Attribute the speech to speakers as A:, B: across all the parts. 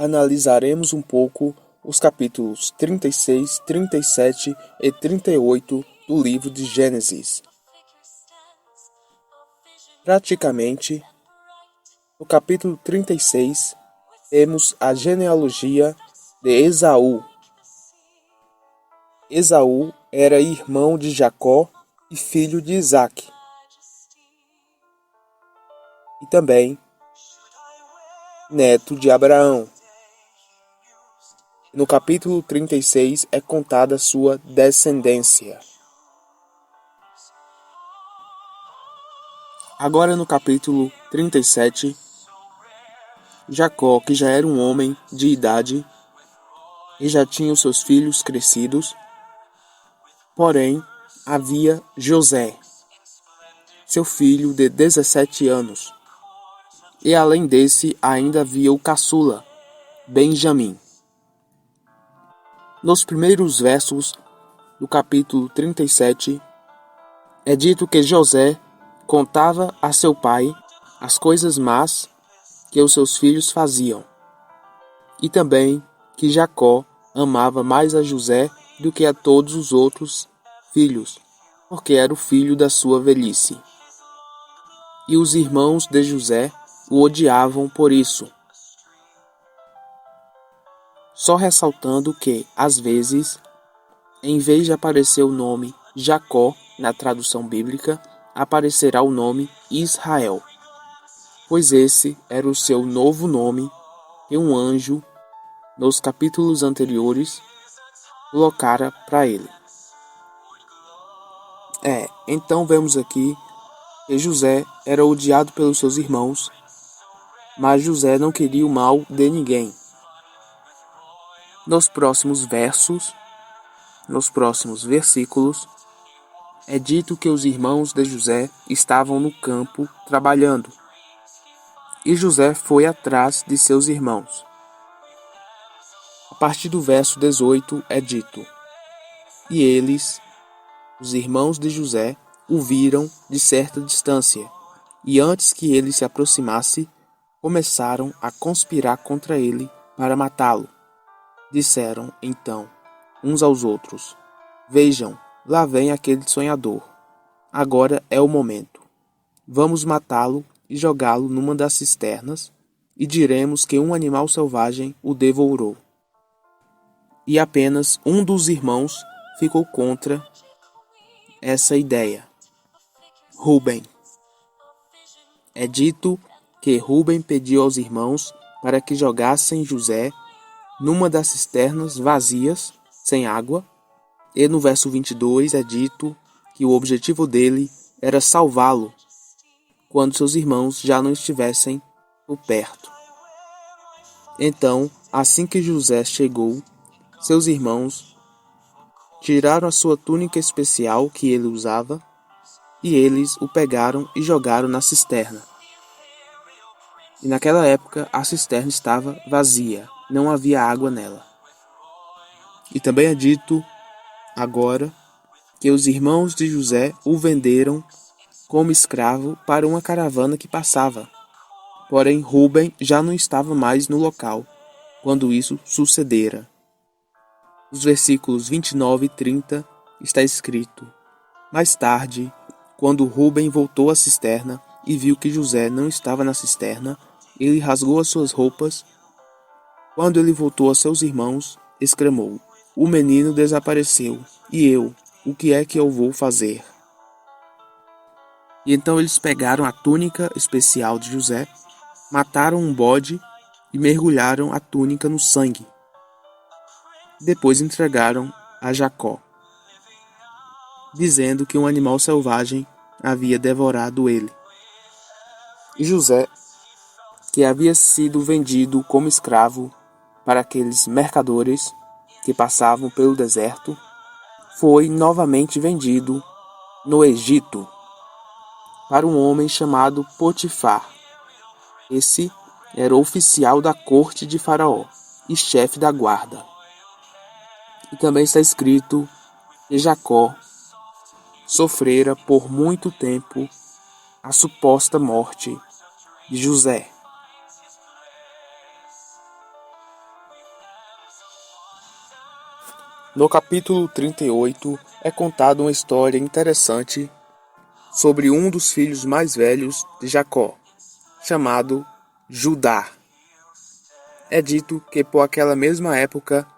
A: analisaremos um pouco os capítulos 36, 37 e 38 do livro de Gênesis. Praticamente, no capítulo 36, temos a genealogia de Esaú. Esaú era irmão de Jacó e filho de Isaque. E também neto de Abraão. No capítulo 36 é contada sua descendência. Agora no capítulo 37, Jacó, que já era um homem de idade e já tinha os seus filhos crescidos, porém havia José, seu filho de 17 anos, e além desse ainda havia o caçula, Benjamim. Nos primeiros versos do capítulo 37, é dito que José contava a seu pai as coisas más que os seus filhos faziam, e também que Jacó amava mais a José do que a todos os outros filhos, porque era o filho da sua velhice. E os irmãos de José o odiavam por isso. Só ressaltando que, às vezes, em vez de aparecer o nome Jacó na tradução bíblica, aparecerá o nome Israel, pois esse era o seu novo nome que um anjo, nos capítulos anteriores, colocara para ele. Então vemos aqui que José era odiado pelos seus irmãos, mas José não queria o mal de ninguém. Nos próximos versículos, é dito que os irmãos de José estavam no campo trabalhando, e José foi atrás de seus irmãos. A partir do verso 18 é dito: e eles, os irmãos de José, o viram de certa distância, e antes que ele se aproximasse, começaram a conspirar contra ele para matá-lo. Disseram, então, uns aos outros: vejam, lá vem aquele sonhador. Agora é o momento. Vamos matá-lo e jogá-lo numa das cisternas, e diremos que um animal selvagem o devorou. E apenas um dos irmãos ficou contra essa ideia: Rúben. É dito que Rúben pediu aos irmãos para que jogassem José numa das cisternas vazias, sem água, e no verso 22 é dito que o objetivo dele era salvá-lo quando seus irmãos já não estivessem por perto. Então, assim que José chegou, seus irmãos tiraram a sua túnica especial que ele usava, e eles o pegaram e jogaram na cisterna. E naquela época a cisterna estava vazia, não havia água nela. E também é dito agora que os irmãos de José o venderam como escravo para uma caravana que passava. Porém, Rúben já não estava mais no local quando isso sucedera. Nos versículos 29 e 30 está escrito: mais tarde, quando Rúben voltou à cisterna e viu que José não estava na cisterna, ele rasgou as suas roupas. Quando ele voltou a seus irmãos, exclamou: o menino desapareceu, e eu, o que é que eu vou fazer? E então eles pegaram a túnica especial de José, mataram um bode e mergulharam a túnica no sangue. Depois entregaram a Jacó, dizendo que um animal selvagem havia devorado ele. E José, que havia sido vendido como escravo para aqueles mercadores que passavam pelo deserto, foi novamente vendido no Egito para um homem chamado Potifar. Esse era oficial da corte de Faraó e chefe da guarda. E também está escrito que Jacó sofrera por muito tempo a suposta morte de José. No capítulo 38 é contada uma história interessante sobre um dos filhos mais velhos de Jacó, chamado Judá. É dito que por aquela mesma época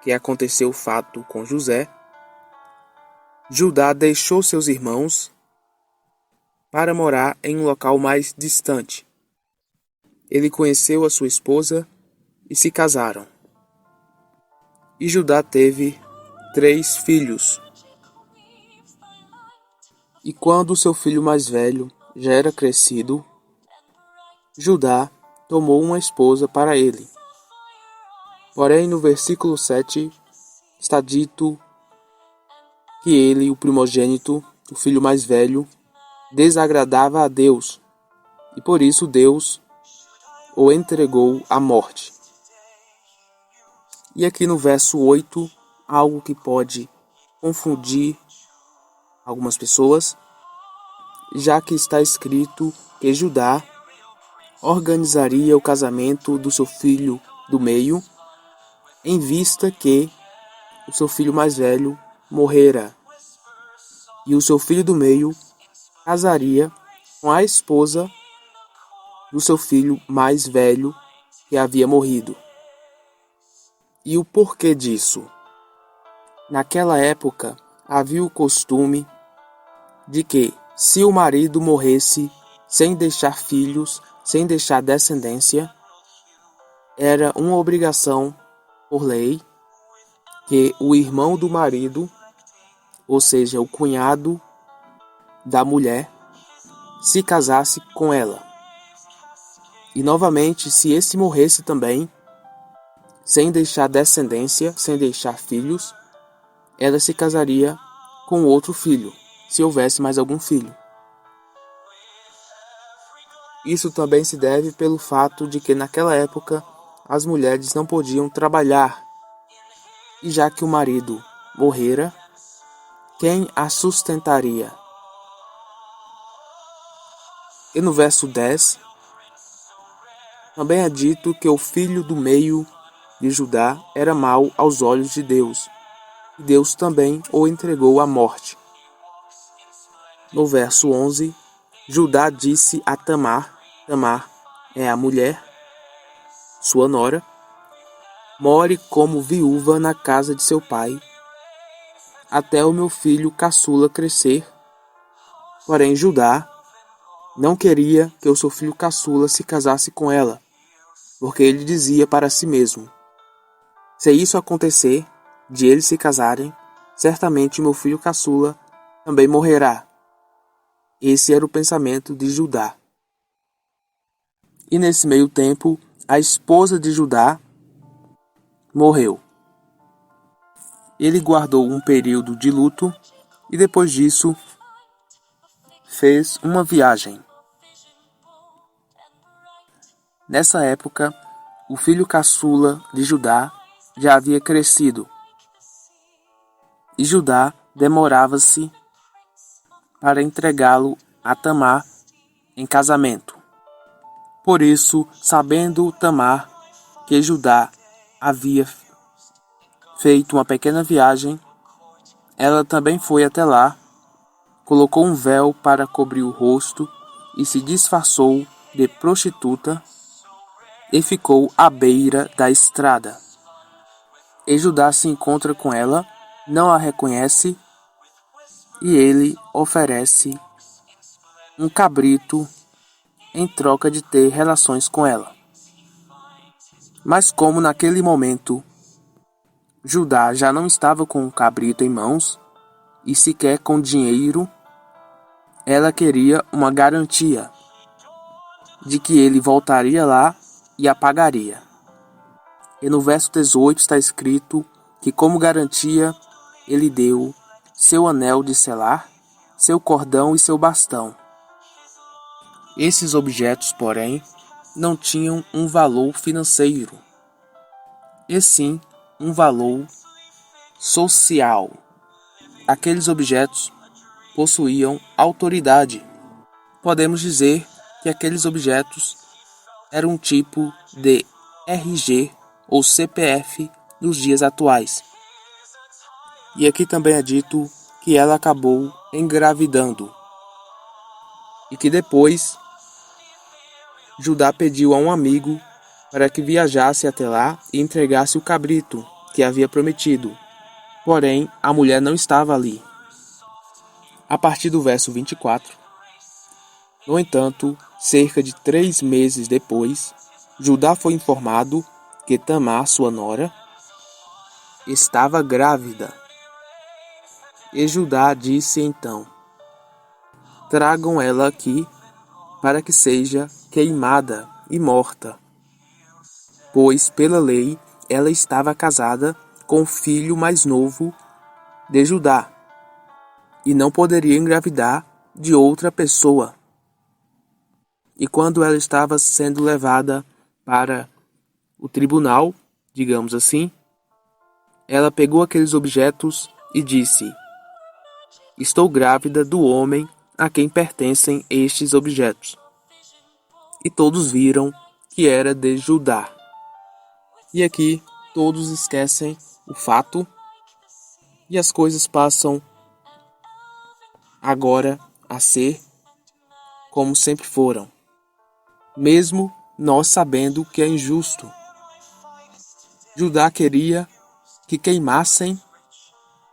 A: que aconteceu o fato com José, Judá deixou seus irmãos para morar em um local mais distante. Ele conheceu a sua esposa e se casaram. E Judá teve 3 filhos. E quando seu filho mais velho já era crescido, Judá tomou uma esposa para ele. Porém, no versículo 7, está dito que ele, o primogênito, o filho mais velho, desagradava a Deus, e por isso Deus o entregou à morte. E aqui no verso 8, algo que pode confundir algumas pessoas, já que está escrito que Judá organizaria o casamento do seu filho do meio, em vista que o seu filho mais velho morrera, e o seu filho do meio casaria com a esposa do seu filho mais velho que havia morrido. E o porquê disso? Naquela época havia o costume de que, se o marido morresse sem deixar filhos, sem deixar descendência, era uma obrigação por lei que o irmão do marido, ou seja, o cunhado da mulher, se casasse com ela. E novamente, se esse morresse também, sem deixar descendência, sem deixar filhos, ela se casaria com outro filho, se houvesse mais algum filho. Isso também se deve pelo fato de que naquela época as mulheres não podiam trabalhar, e já que o marido morrera, quem a sustentaria? E no verso 10, também é dito que o filho do meio de Judá era mau aos olhos de Deus, e Deus também o entregou à morte. No verso 11, Judá disse a Tamar, Tamar é a mulher, sua nora, more como viúva na casa de seu pai, até o meu filho caçula crescer. Porém, Judá não queria que o seu filho caçula se casasse com ela, porque ele dizia para si mesmo: se isso acontecer, de eles se casarem, certamente meu filho caçula também morrerá. Esse era o pensamento de Judá. E nesse meio tempo, a esposa de Judá morreu. Ele guardou um período de luto e depois disso fez uma viagem. Nessa época, o filho caçula de Judá já havia crescido. E Judá demorava-se para entregá-lo a Tamar em casamento. Por isso, sabendo Tamar que Judá havia feito uma pequena viagem, ela também foi até lá, colocou um véu para cobrir o rosto e se disfarçou de prostituta e ficou à beira da estrada. E Judá se encontra com ela, não a reconhece e ele oferece um cabrito em troca de ter relações com ela. Mas como naquele momento Judá já não estava com o cabrito em mãos e sequer com dinheiro, ela queria uma garantia de que ele voltaria lá e a pagaria. E no verso 18 está escrito que, como garantia, ele deu seu anel de selar, seu cordão e seu bastão. Esses objetos, porém, não tinham um valor financeiro, e sim um valor social. Aqueles objetos possuíam autoridade. Podemos dizer que aqueles objetos eram um tipo de RG ou CPF dos dias atuais. E aqui também é dito que ela acabou engravidando. E que depois Judá pediu a um amigo para que viajasse até lá e entregasse o cabrito que havia prometido. Porém, a mulher não estava ali. A partir do verso 24. No entanto, cerca de 3 meses depois, Judá foi informado que Tamar, sua nora, estava grávida. E Judá disse então: tragam ela aqui para que seja queimada e morta, pois pela lei ela estava casada com o filho mais novo de Judá e não poderia engravidar de outra pessoa. E quando ela estava sendo levada para o tribunal, digamos assim, ela pegou aqueles objetos e disse: estou grávida do homem a quem pertencem estes objetos. E todos viram que era de Judá. E aqui todos esquecem o fato e as coisas passam agora a ser como sempre foram, mesmo nós sabendo que é injusto. Judá queria que queimassem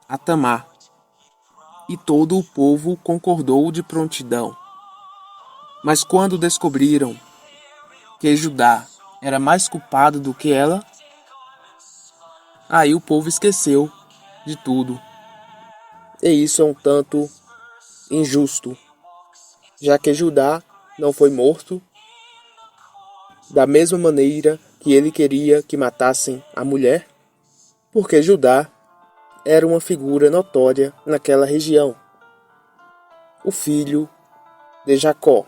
A: a Tamar, e todo o povo concordou de prontidão. Mas quando descobriram que Judá era mais culpado do que ela, aí o povo esqueceu de tudo. E isso é um tanto injusto, já que Judá não foi morto da mesma maneira que ele queria que matassem a mulher, porque Judá era uma figura notória naquela região, o filho de Jacó.